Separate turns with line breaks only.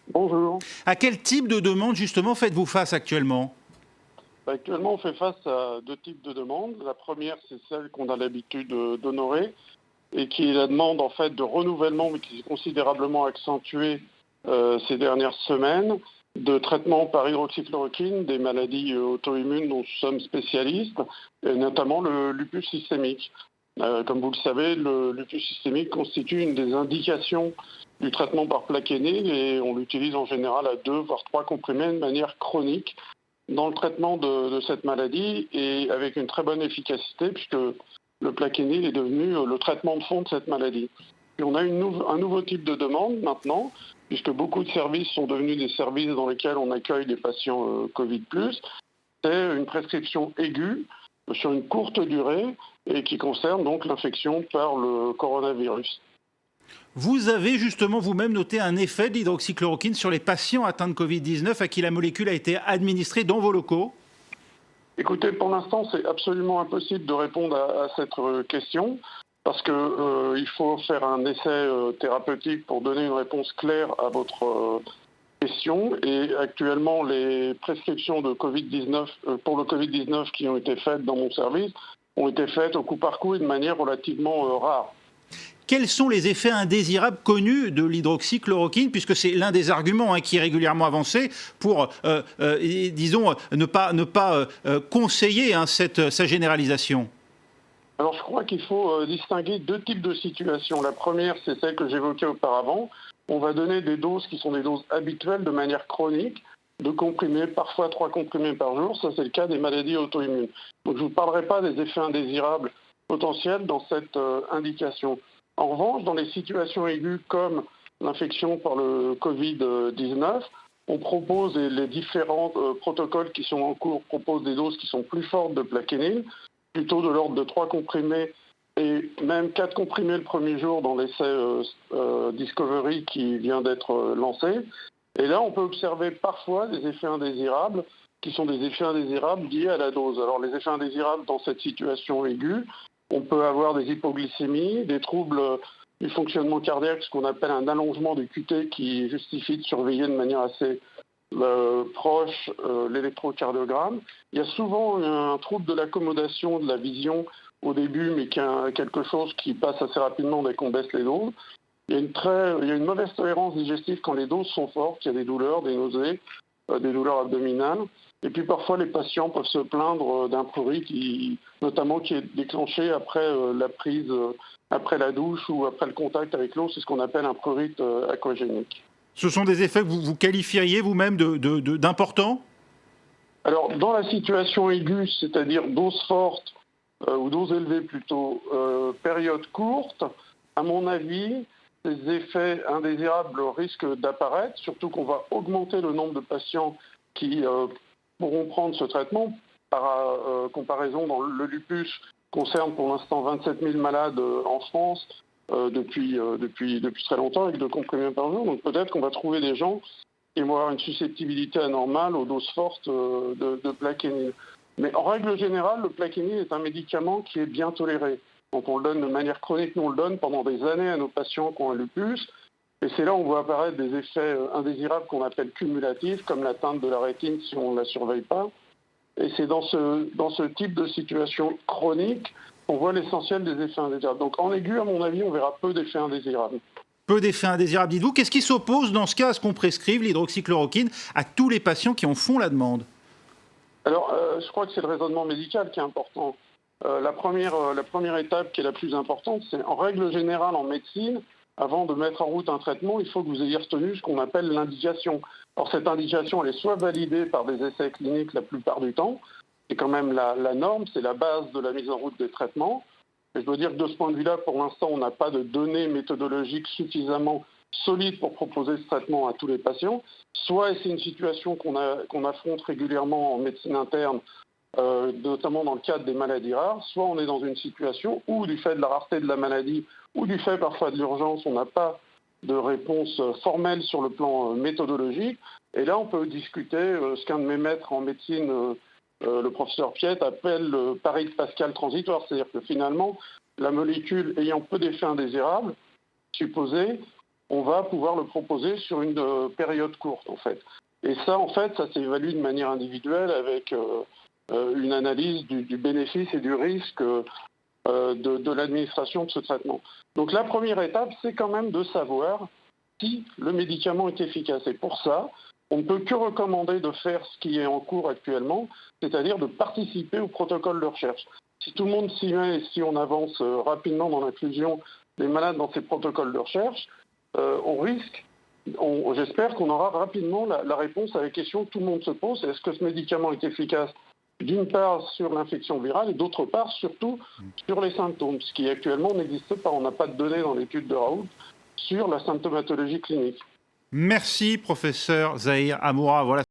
Bonjour.
À quel type de demande, justement, faites-vous face actuellement?
Actuellement, on fait face à deux types de demandes. La première, c'est celle qu'on a l'habitude d'honorer et qui est la demande en fait de renouvellement, mais qui s'est considérablement accentuée ces dernières semaines, de traitement par hydroxychloroquine des maladies auto-immunes dont nous sommes spécialistes, et notamment le lupus systémique. Comme vous le savez, le lupus systémique constitue une des indications du traitement par plaquenil et on l'utilise en général à 2 voire 3 comprimés de manière chronique dans le traitement de cette maladie et avec une très bonne efficacité puisque le plaquenil est devenu le traitement de fond de cette maladie. Et on a un nouveau type de demande maintenant, puisque beaucoup de services sont devenus des services dans lesquels on accueille des patients Covid+. C'est une prescription aiguë sur une courte durée et qui concerne donc l'infection par le coronavirus.
Vous avez justement vous-même noté un effet de l'hydroxychloroquine sur les patients atteints de Covid-19 à qui la molécule a été administrée dans vos locaux?
Écoutez, pour l'instant, c'est absolument impossible de répondre à cette question parce que il faut faire un essai thérapeutique pour donner une réponse claire à votre question. Et actuellement, les prescriptions de Covid-19 pour le Covid-19 qui ont été faites dans mon service ont été faites au coup par coup et de manière relativement rare.
Quels sont les effets indésirables connus de l'hydroxychloroquine, puisque c'est l'un des arguments qui est régulièrement avancé pour, disons, ne pas conseiller sa généralisation?
Alors, je crois qu'il faut distinguer deux types de situations. La première, c'est celle que j'évoquais auparavant. On va donner des doses qui sont des doses habituelles de manière chronique, 2 comprimés, parfois 3 comprimés par jour. Ça, c'est le cas des maladies auto-immunes. Donc, je ne vous parlerai pas des effets indésirables potentiels dans cette indication. En revanche, dans les situations aiguës comme l'infection par le Covid-19, on propose, et les différents protocoles qui sont en cours proposent des doses qui sont plus fortes de plaquenil, plutôt de l'ordre de 3 comprimés et même 4 comprimés le premier jour dans l'essai Discovery qui vient d'être lancé. Et là, on peut observer parfois des effets indésirables qui sont des effets indésirables liés à la dose. Alors, les effets indésirables dans cette situation aiguë, on peut avoir des hypoglycémies, des troubles du fonctionnement cardiaque, ce qu'on appelle un allongement du QT qui justifie de surveiller de manière assez proche l'électrocardiogramme. Il y a souvent un trouble de l'accommodation de la vision au début, mais quelque chose qui passe assez rapidement dès qu'on baisse les doses. Il y a une mauvaise tolérance digestive quand les doses sont fortes, il y a des douleurs, des nausées, des douleurs abdominales. Et puis parfois les patients peuvent se plaindre d'un prurite, notamment qui est déclenché après la prise, après la douche ou après le contact avec l'eau. C'est ce qu'on appelle un prurite aquagénique.
Ce sont des effets que vous qualifieriez vous-même d'importants?
Alors, dans la situation aiguë, c'est-à-dire dose forte ou dose élevée plutôt, période courte, à mon avis, ces effets indésirables risquent d'apparaître, surtout qu'on va augmenter le nombre de patients qui pourront prendre ce traitement. Par comparaison, dans le lupus concerne pour l'instant 27 000 malades en France depuis très longtemps avec 2 comprimés par jour. Donc peut-être qu'on va trouver des gens qui vont avoir une susceptibilité anormale aux doses fortes de plaquenil. Mais en règle générale, le plaquenil est un médicament qui est bien toléré. Quand on le donne de manière chronique, nous on le donne pendant des années à nos patients qui ont un lupus. Et c'est là où on voit apparaître des effets indésirables qu'on appelle cumulatifs, comme l'atteinte de la rétine si on ne la surveille pas. Et c'est dans ce type de situation chronique qu'on voit l'essentiel des effets indésirables. Donc en aigu, à mon avis, on verra peu d'effets indésirables.
Peu d'effets indésirables, dites-vous. Qu'est-ce qui s'oppose dans ce cas à ce qu'on prescrive l'hydroxychloroquine à tous les patients qui en font la demande?
Alors, je crois que c'est le raisonnement médical qui est important. La première étape qui est la plus importante, c'est en règle générale en médecine, avant de mettre en route un traitement, il faut que vous ayez retenu ce qu'on appelle l'indication. Alors cette indication, elle est soit validée par des essais cliniques la plupart du temps, c'est quand même la norme, c'est la base de la mise en route des traitements. Et je dois dire que de ce point de vue-là, pour l'instant, on n'a pas de données méthodologiques suffisamment solides pour proposer ce traitement à tous les patients. Soit, et c'est une situation qu'on affronte régulièrement en médecine interne, notamment dans le cadre des maladies rares, soit on est dans une situation où, du fait de la rareté de la maladie ou du fait parfois de l'urgence, on n'a pas de réponse formelle sur le plan méthodologique. Et là, on peut discuter ce qu'un de mes maîtres en médecine, le professeur Piette, appelle le pari de Pascal transitoire. C'est-à-dire que finalement, la molécule ayant peu d'effets indésirables, supposés, on va pouvoir le proposer sur une période courte, en fait. Et ça, en fait, ça s'évalue de manière individuelle avec une analyse du bénéfice et du risque de l'administration de ce traitement. Donc la première étape, c'est quand même de savoir si le médicament est efficace. Et pour ça, on ne peut que recommander de faire ce qui est en cours actuellement, c'est-à-dire de participer au protocole de recherche. Si tout le monde s'y met et si on avance rapidement dans l'inclusion des malades dans ces protocoles de recherche, on risque, j'espère qu'on aura rapidement la réponse à la question que tout le monde se pose, est-ce que ce médicament est efficace d'une part sur l'infection virale et d'autre part surtout sur les symptômes, ce qui actuellement n'existe pas. On n'a pas de données dans l'étude de Raoult sur la symptomatologie clinique.
Merci professeur Zahir Amoura. Voilà.